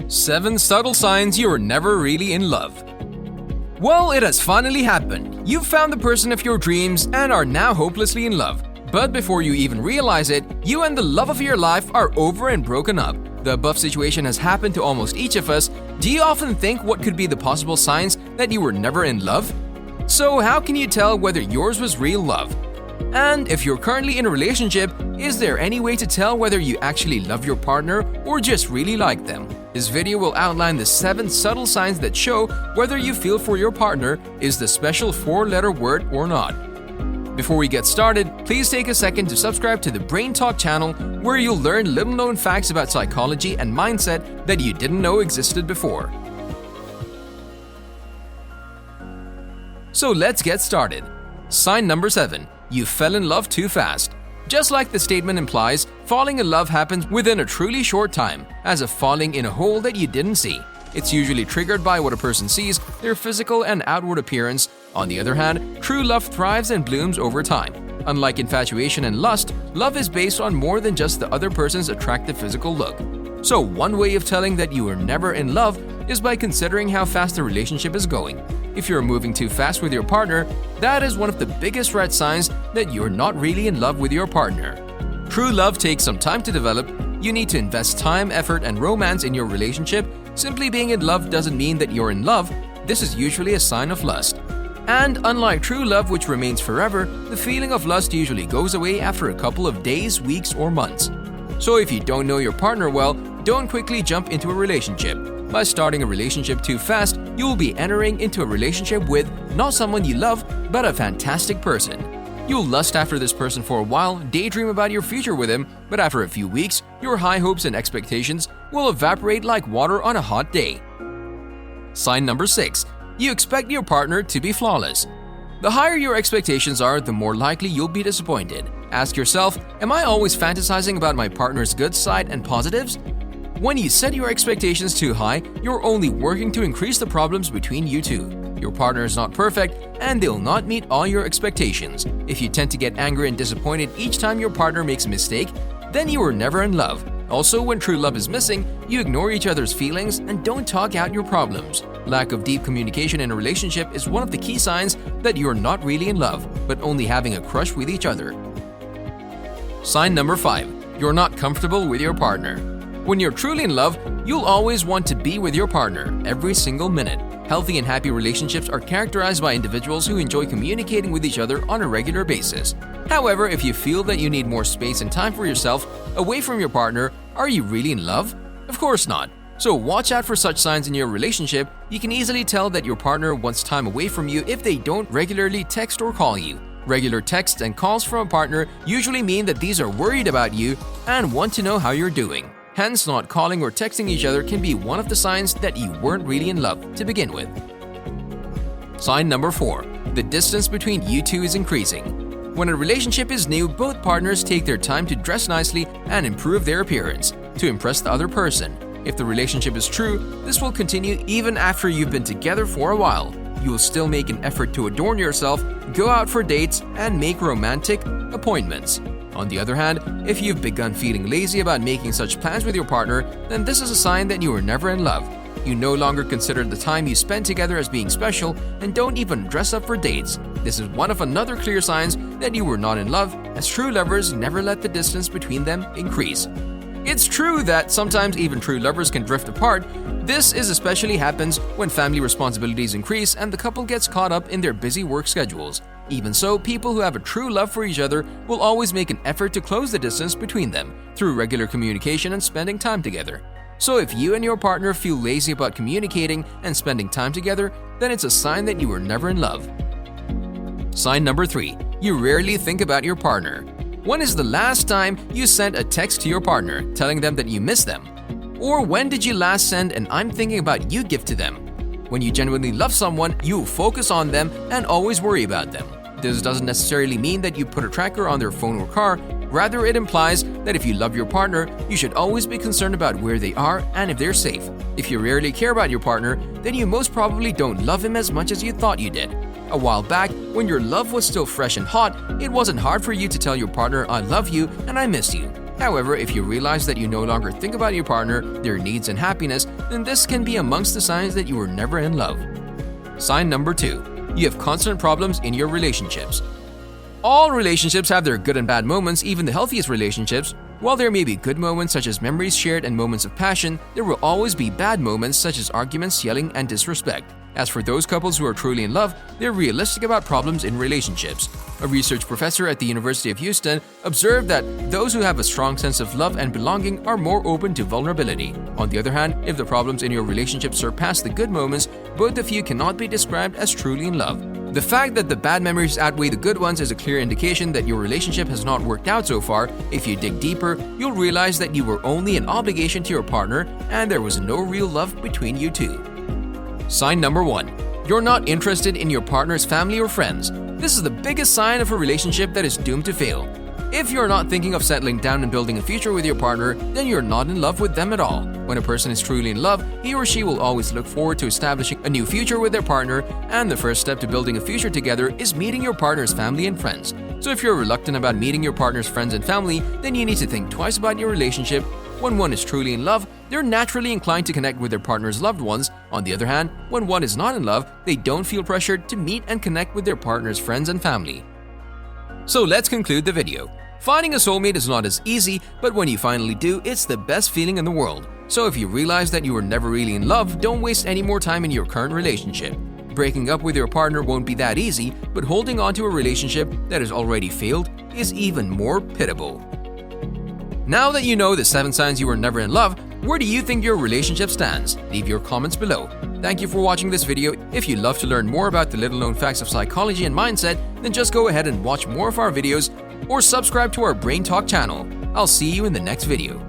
7 subtle signs you're never really in love. Well, it has finally happened. You've found the person of your dreams and are now hopelessly in love. But before you even realize it, you and the love of your life are over and broken up. The above situation has happened to almost each of us. Do you often think what could be the possible signs that you were never in love? So how can you tell whether yours was real love? And if you're currently in a relationship, is there any way to tell whether you actually love your partner or just really like them? This video will outline the 7 subtle signs that show whether you feel for your partner is the special 4-letter word or not. Before we get started, please take a second to subscribe to the Brain Talk channel, where you'll learn little-known facts about psychology and mindset that you didn't know existed before. So let's get started. Sign number 7. You fell in love too fast. Just like the statement implies, falling in love happens within a truly short time, as if falling in a hole that you didn't see. It's usually triggered by what a person sees, their physical and outward appearance. On the other hand, true love thrives and blooms over time. Unlike infatuation and lust, love is based on more than just the other person's attractive physical look. So one way of telling that you are never in love is by considering how fast the relationship is going. If you're moving too fast with your partner, that is one of the biggest red signs that you're not really in love with your partner. True love takes some time to develop. You need to invest time, effort, and romance in your relationship. Simply being in love doesn't mean that you're in love. This is usually a sign of lust. And unlike true love, which remains forever, the feeling of lust usually goes away after a couple of days, weeks, or months. So if you don't know your partner well, don't quickly jump into a relationship. By starting a relationship too fast, you will be entering into a relationship with not someone you love, but a fantastic person. You'll lust after this person for a while, daydream about your future with him, but after a few weeks, your high hopes and expectations will evaporate like water on a hot day. Sign number 6. You expect your partner to be flawless. The higher your expectations are, the more likely you'll be disappointed. Ask yourself, am I always fantasizing about my partner's good side and positives? When you set your expectations too high, you're only working to increase the problems between you two. Your partner is not perfect, and they'll not meet all your expectations. If you tend to get angry and disappointed each time your partner makes a mistake, then you were never in love. Also, when true love is missing, you ignore each other's feelings and don't talk out your problems. Lack of deep communication in a relationship is one of the key signs that you're not really in love, but only having a crush with each other. Sign number 5. You're not comfortable with your partner. When you're truly in love, you'll always want to be with your partner every single minute. Healthy and happy relationships are characterized by individuals who enjoy communicating with each other on a regular basis. However, if you feel that you need more space and time for yourself away from your partner, are you really in love? Of course not. So watch out for such signs in your relationship. You can easily tell that your partner wants time away from you if they don't regularly text or call you. Regular texts and calls from a partner usually mean that these are worried about you and want to know how you're doing. Hence, not calling or texting each other can be one of the signs that you weren't really in love to begin with. Sign number 4. The distance between you two is increasing. When a relationship is new, both partners take their time to dress nicely and improve their appearance to impress the other person. If the relationship is true, this will continue even after you've been together for a while. You will still make an effort to adorn yourself, go out for dates, and make romantic appointments. On the other hand, if you've begun feeling lazy about making such plans with your partner, then this is a sign that you were never in love. You no longer consider the time you spend together as being special and don't even dress up for dates. This is one of another clear signs that you were not in love, as true lovers never let the distance between them increase. It's true that sometimes even true lovers can drift apart. This especially happens when family responsibilities increase and the couple gets caught up in their busy work schedules. Even so, people who have a true love for each other will always make an effort to close the distance between them through regular communication and spending time together. So if you and your partner feel lazy about communicating and spending time together, then it's a sign that you were never in love. Sign number 3. You rarely think about your partner. When is the last time you sent a text to your partner telling them that you miss them? Or when did you last send an "I'm thinking about you" gift to them? When you genuinely love someone, you will focus on them and always worry about them. This doesn't necessarily mean that you put a tracker on their phone or car. Rather, it implies that if you love your partner, you should always be concerned about where they are and if they're safe. If you rarely care about your partner, then you most probably don't love him as much as you thought you did. A while back, when your love was still fresh and hot, it wasn't hard for you to tell your partner, "I love you and I miss you." However, if you realize that you no longer think about your partner, their needs and happiness, then this can be amongst the signs that you were never in love. Sign number 2. You have constant problems in your relationships. All relationships have their good and bad moments, even the healthiest relationships. While there may be good moments such as memories shared and moments of passion, there will always be bad moments such as arguments, yelling, and disrespect. As for those couples who are truly in love, they're realistic about problems in relationships. A research professor at the University of Houston observed that those who have a strong sense of love and belonging are more open to vulnerability. On the other hand, if the problems in your relationship surpass the good moments, both of you cannot be described as truly in love. The fact that the bad memories outweigh the good ones is a clear indication that your relationship has not worked out so far. If you dig deeper, you'll realize that you were only an obligation to your partner and there was no real love between you two. Sign number 1. You're not interested in your partner's family or friends. This is the biggest sign of a relationship that is doomed to fail. If you're not thinking of settling down and building a future with your partner, then you're not in love with them at all. When a person is truly in love, he or she will always look forward to establishing a new future with their partner, and the first step to building a future together is meeting your partner's family and friends. So if you're reluctant about meeting your partner's friends and family, then you need to think twice about your relationship. When one is truly in love, they're naturally inclined to connect with their partner's loved ones. On the other hand, when one is not in love, they don't feel pressured to meet and connect with their partner's friends and family. So let's conclude the video. Finding a soulmate is not as easy, but when you finally do, it's the best feeling in the world. So if you realize that you were never really in love, don't waste any more time in your current relationship. Breaking up with your partner won't be that easy, but holding on to a relationship that has already failed is even more pitiable. Now that you know the 7 signs you were never in love, where do you think your relationship stands? Leave your comments below. Thank you for watching this video. If you'd love to learn more about the little-known facts of psychology and mindset, then just go ahead and watch more of our videos or subscribe to our Brain Talk channel. I'll see you in the next video.